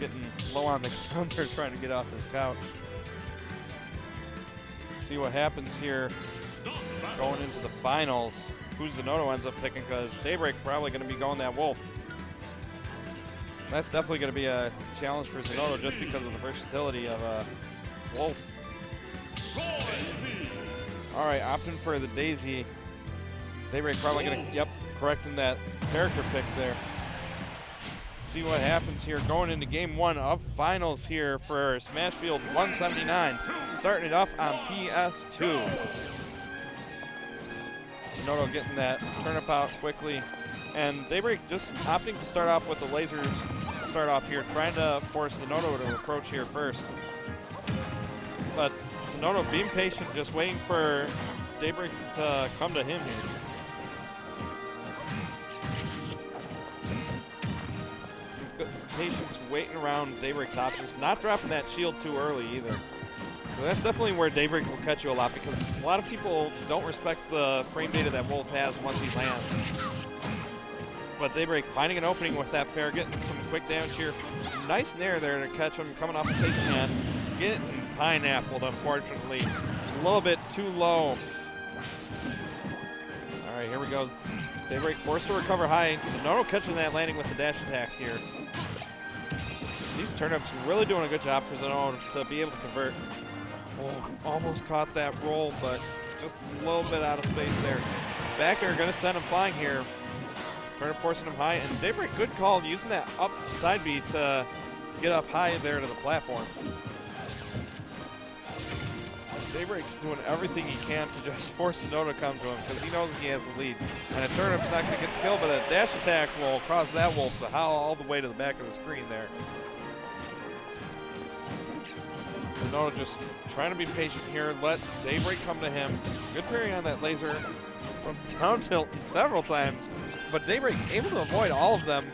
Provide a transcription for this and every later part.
getting low on the ground there trying to get off this couch. See what happens here going into the finals. Who Zinoto ends up picking, because Daybreak probably going to be going that Wolf. That's definitely going to be a challenge for Zinoto just because of the versatility of Wolf. All right, opting for the Daisy. Daybreak probably going to, correcting that character pick there. See what happens here going into game 1 of finals here for Smashfield 179. Starting it off on PS2. Zinoto getting that turnip out quickly. And Daybreak just opting to start off with the lasers to start off here, trying to force Zinoto to approach here first. But Zinoto being patient, just waiting for Daybreak to come to him here. Patience waiting around Daybreak's options, not dropping that shield too early either. So that's definitely where Daybreak will catch you a lot, because a lot of people don't respect the frame data that Wolf has once he lands. But Daybreak finding an opening with that fair, getting some quick damage here. Nice nair there to catch him coming off the stage and getting pineappled, unfortunately. A little bit too low. All right, here we go. Daybreak forced to recover high. Zinoto catching that landing with the dash attack here. These turnips really doing a good job for Zinoto to be able to convert. Oh, almost caught that roll, but just a little bit out of space there. Back air going to send him flying here. Turnip forcing him high, and Daybreak, good call using that up side B to get up high there to the platform. Daybreak's doing everything he can to just force Zinoto to come to him, because he knows he has the lead. And a turnip's not going to get the kill, but a dash attack will cause that Wolf to howl all the way to the back of the screen there. Zinoto just trying to be patient here, let Daybreak come to him. Good parry on that laser from down tilt several times, but Daybreak able to avoid all of them.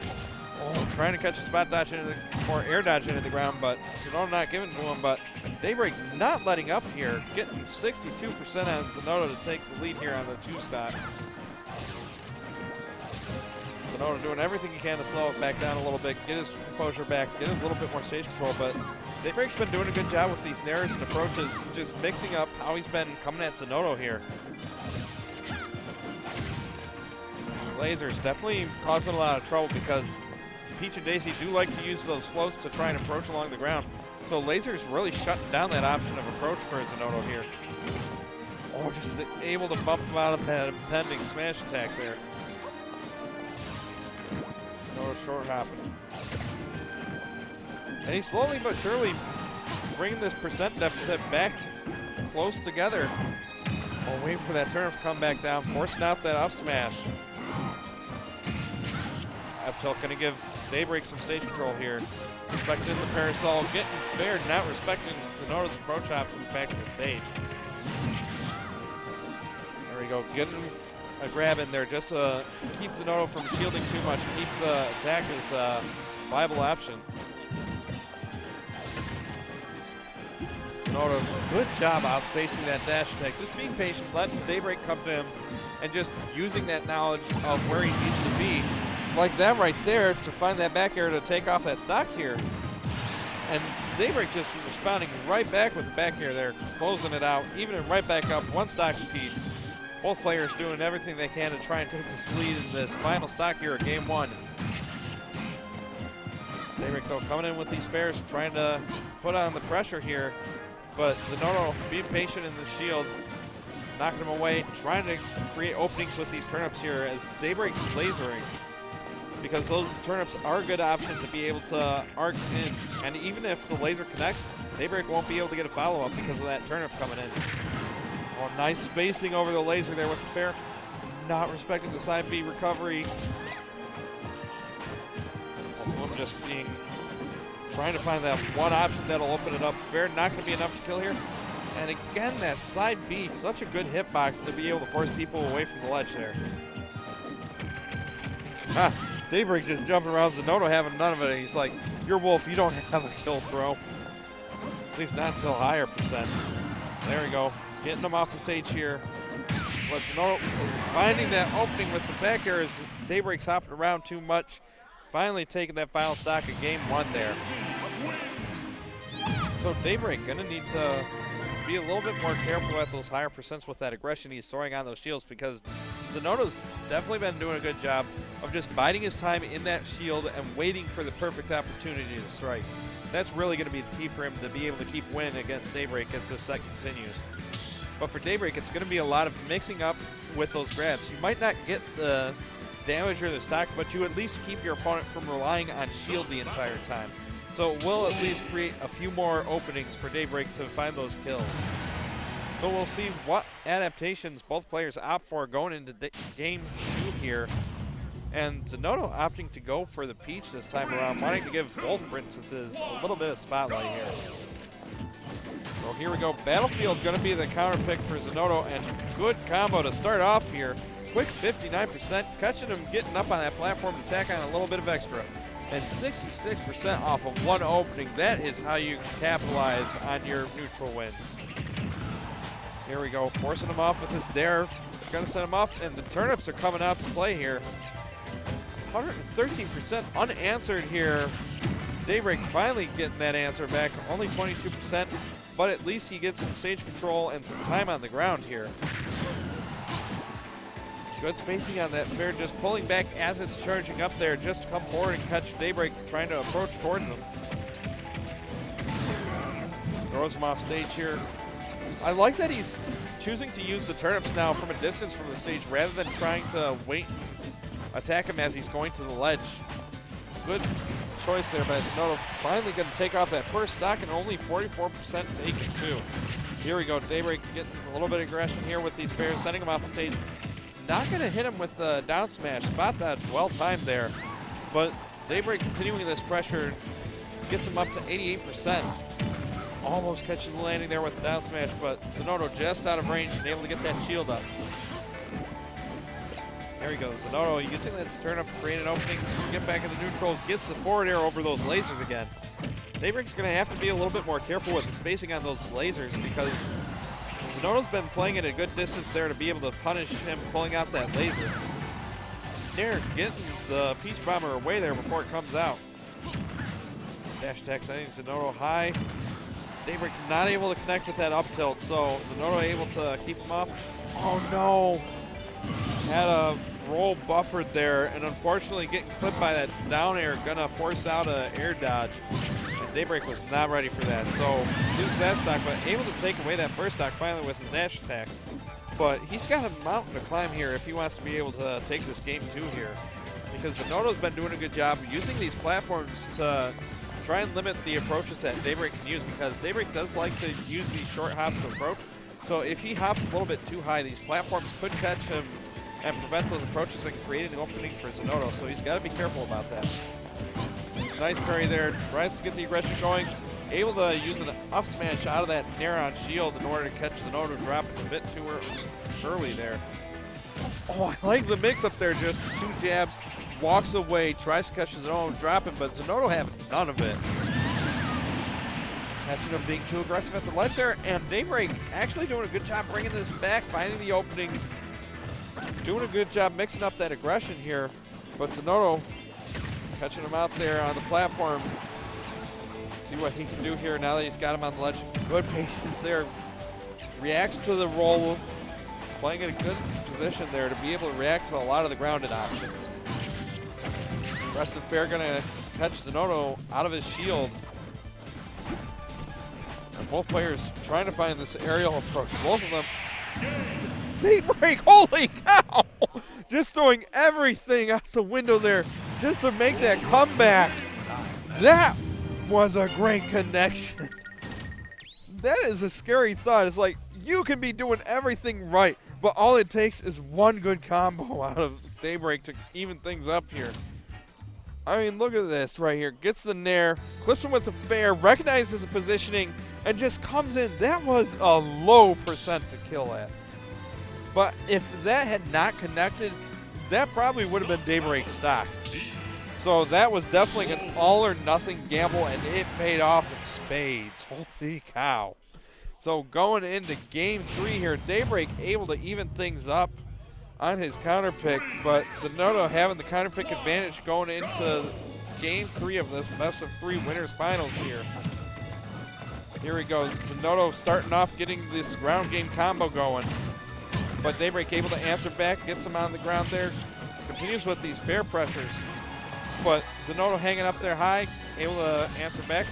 Oh, trying to catch a spot dodge into the, or air dodge into the ground, but Zinoto not giving to him. But Daybreak not letting up here, getting 62% on Zinoto to take the lead here on the 2 stocks. Zinoto doing everything he can to slow it back down a little bit, get his composure back, get a little bit more stage control, but Daybreak's been doing a good job with these nairs and approaches, just mixing up how he's been coming at Zinoto here. These lasers definitely causing a lot of trouble, because Peach and Daisy do like to use those floats to try and approach along the ground. So lasers really shutting down that option of approach for Zinoto here. Oh, just able to bump him out of that impending smash attack there. Zinoto short hopping. And he's slowly but surely bringing this percent deficit back close together. Oh, waiting for that turnip to come back down, forcing out that up smash. F-tilt going to give Daybreak some stage control here. Respecting the parasol, getting fair, not respecting Zinoto's approach options back to the stage. There we go, getting a grab in there just to keep Zinoto from shielding too much, keep the attack as a viable option. Zinoto, good job outspacing that dash attack, just being patient, letting Daybreak come to him, and just using that knowledge of where he needs to be. Like that right there to find that back air to take off that stock here. And Daybreak just responding right back with the back air there, closing it out, even right back up, 1 stock apiece. Both players doing everything they can to try and take this lead in this final stock here of game 1. Daybreak though coming in with these fairs, trying to put on the pressure here. But Zinoto being patient in the shield, knocking him away, trying to create openings with these turnips here as Daybreak's lasering. Because those turnips are a good option to be able to arc in. And even if the laser connects, Daybreak won't be able to get a follow-up because of that turnip coming in. Oh, nice spacing over the laser there with the fair. Not respecting the side B recovery. Also, just trying to find that one option that'll open it up. Fair not going to be enough to kill here. And again, that side B, such a good hitbox to be able to force people away from the ledge there. Daybreak just jumping around Zinoto having none of it. He's like, you're Wolf, you don't have a kill throw. At least not until higher percents. There we go. Getting him off the stage here. But Zinoto finding that opening with the back air as Daybreak's hopping around too much. finally taking that final stock of game 1 there. So Daybreak gonna need to be a little bit more careful at those higher percents with that aggression he's throwing on those shields, because Zinoto's definitely been doing a good job of just biding his time in that shield and waiting for the perfect opportunity to strike. That's really going to be the key for him to be able to keep winning against Daybreak as this set continues. But for Daybreak, it's going to be a lot of mixing up with those grabs. You might not get the damage or the stock, but you at least keep your opponent from relying on shield the entire time. So it will at least create a few more openings for Daybreak to find those kills. So we'll see what adaptations both players opt for going into game 2 here. And Zinoto opting to go for the Peach this time around, wanting to give both princesses a little bit of spotlight here. So here we go. Battlefield going to be the counter pick for Zinoto, and good combo to start off here. Quick 59%, catching him getting up on that platform and tack on a little bit of extra. And 66% off of one opening. That is how you capitalize on your neutral wins. Here we go, forcing him off with this dare. Gonna set him off, and the turnips are coming out to play here. 113% unanswered here. Daybreak finally getting that answer back, only 22%, but at least he gets some stage control and some time on the ground here. Good spacing on that fair, just pulling back as it's charging up there, just to come forward and catch Daybreak trying to approach towards him. Throws him off stage here. I like that he's choosing to use the turnips now from a distance from the stage rather than trying to wait, attack him as he's going to the ledge. Good choice there by Zinoto. Finally going to take off that first stock, and only 44% taken too. Here we go, Daybreak getting a little bit of aggression here with these fairs, sending him off the stage. Not going to hit him with the down smash. Spot dodge well timed there. But Daybreak continuing this pressure gets him up to 88%. Almost catches the landing there with the down smash, but Zinoto just out of range and able to get that shield up. There he goes. Zinoto using that turnip to create an opening, get back in the neutral, gets the forward air over those lasers again. Daybreak's going to have to be a little bit more careful with the spacing on those lasers, because Zinoto's been playing at a good distance there to be able to punish him pulling out that laser. They're getting the Peach Bomber away there before it comes out. Dash attack sending Zinoto high. Daybreak not able to connect with that up tilt, so Zinoto able to keep him off. Oh no! Had a roll buffered there, and unfortunately getting clipped by that down air, gonna force out an air dodge. And Daybreak was not ready for that, so loses that stock, but able to take away that first stock finally with his dash attack. But he's got a mountain to climb here if he wants to be able to take this game 2 here, because Zinoto's been doing a good job using these platforms to try and limit the approaches that Daybreak can use, because Daybreak does like to use these short hops to approach. So if he hops a little bit too high, these platforms could catch him and prevent those approaches and create an opening for Zinoto. So he's got to be careful about that. Nice parry there. Tries to get the aggression going. Able to use an up smash out of that nair on shield in order to catch Zinoto dropping a bit too early there. Oh, I like the mix up there. Just 2 jabs. Walks away, tries to catch Zinoto, drop him, but Zinoto having none of it. Catching him being too aggressive at the ledge there, and Daybreak actually doing a good job bringing this back, finding the openings, doing a good job mixing up that aggression here, but Zinoto catching him out there on the platform. See what he can do here now that he's got him on the ledge. Good patience there. Reacts to the roll, playing in a good position there to be able to react to a lot of the grounded options. Aggressive fair gonna catch Zinoto out of his shield. And both players trying to find this aerial approach. Both of them. Daybreak, holy cow! Just throwing everything out the window there just to make that comeback. That was a great connection. That is a scary thought. It's like, you can be doing everything right, but all it takes is one good combo out of Daybreak to even things up here. I mean, look at this right here. Gets the nair, clips him with the fair, recognizes the positioning, and just comes in. That was a low percent to kill at. But if that had not connected, that probably would have been Daybreak's stock. So that was definitely an all or nothing gamble, and it paid off in spades. Holy cow. So going into game 3 here, Daybreak able to even things up on his counter pick, but Zinoto having the counter pick advantage going into game 3 of this best of 3 winners finals here. Here he goes. Zinoto starting off getting this ground game combo going. But Daybreak able to answer back, gets him on the ground there. Continues with these fair pressures. But Zinoto hanging up there high, able to answer back.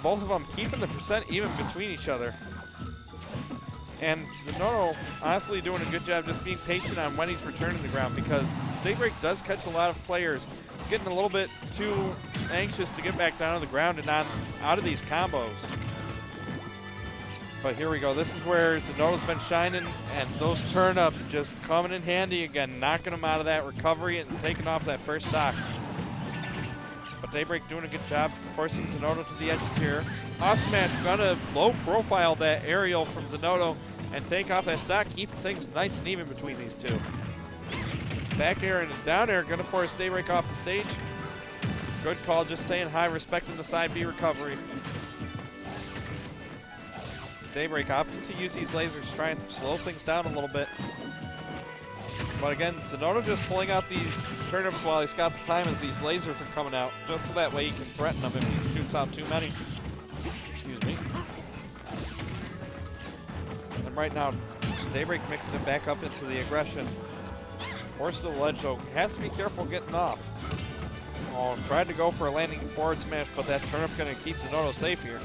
Both of them keeping the percent even between each other. And Zinoto honestly doing a good job just being patient on when he's returning the ground, because Daybreak does catch a lot of players getting a little bit too anxious to get back down to the ground and out of these combos. But here we go. This is where Zinoto's been shining, and those turn-ups just coming in handy again, knocking him out of that recovery and taking off that first stock. But Daybreak doing a good job forcing Zinoto to the edges here. Off smash, gonna low profile that aerial from Zinoto and take off that stock, keeping things nice and even between these two. Back air and down air gonna force Daybreak off the stage. Good call, just staying high, respecting the side B recovery. Daybreak opting to use these lasers, trying to slow things down a little bit. But again, Zinoto just pulling out these turnips while he's got the time as these lasers are coming out, just so that way he can threaten them if he shoots out too many. Excuse me. And right now, Daybreak mixing it back up into the aggression. Forced to the ledge, though. Has to be careful getting off. Oh, tried to go for a landing forward smash, but that turnip's going to keep Zinoto safe here.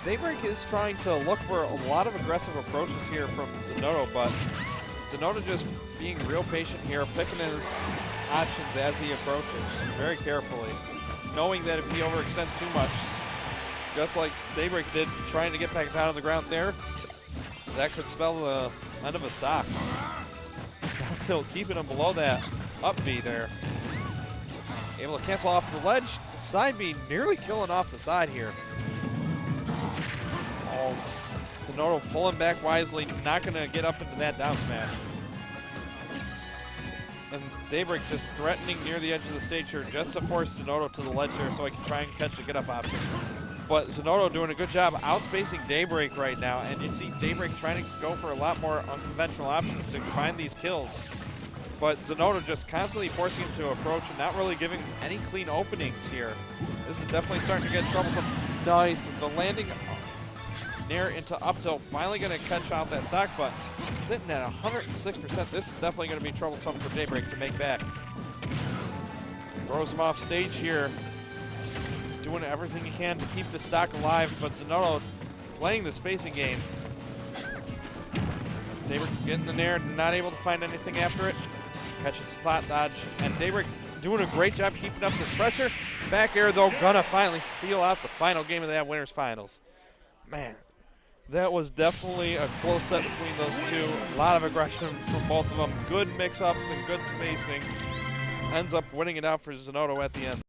Daybreak is trying to look for a lot of aggressive approaches here from Zinoto, but Zinoto just being real patient here, picking his options as he approaches very carefully, knowing that if he overextends too much, just like Daybreak did trying to get back down on the ground there, that could spell the end of a stock. Down tilt, keeping him below that up B there. Able to cancel off the ledge, side B nearly killing off the side here. Oh, Zinoto pulling back wisely, not going to get up into that down smash. And Daybreak just threatening near the edge of the stage here just to force Zinoto to the ledge here so he can try and catch the get up option. But Zinoto doing a good job outspacing Daybreak right now, and you see Daybreak trying to go for a lot more unconventional options to find these kills. But Zinoto just constantly forcing him to approach and not really giving any clean openings here. This is definitely starting to get troublesome. Nice, the landing near into up tilt, finally going to catch out that stock, but sitting at 106%. This is definitely going to be troublesome for Daybreak to make back. Throws him off stage here, doing everything he can to keep the stock alive, but Zinoto playing the spacing game. Daybreak getting in there, not able to find anything after it. Catches spot dodge, and Daybreak doing a great job keeping up this pressure. Back air, though, gonna finally seal out the final game of that winners finals. Man, that was definitely a close set between those two. A lot of aggression from both of them. Good mix-ups and good spacing. Ends up winning it out for Zinoto at the end.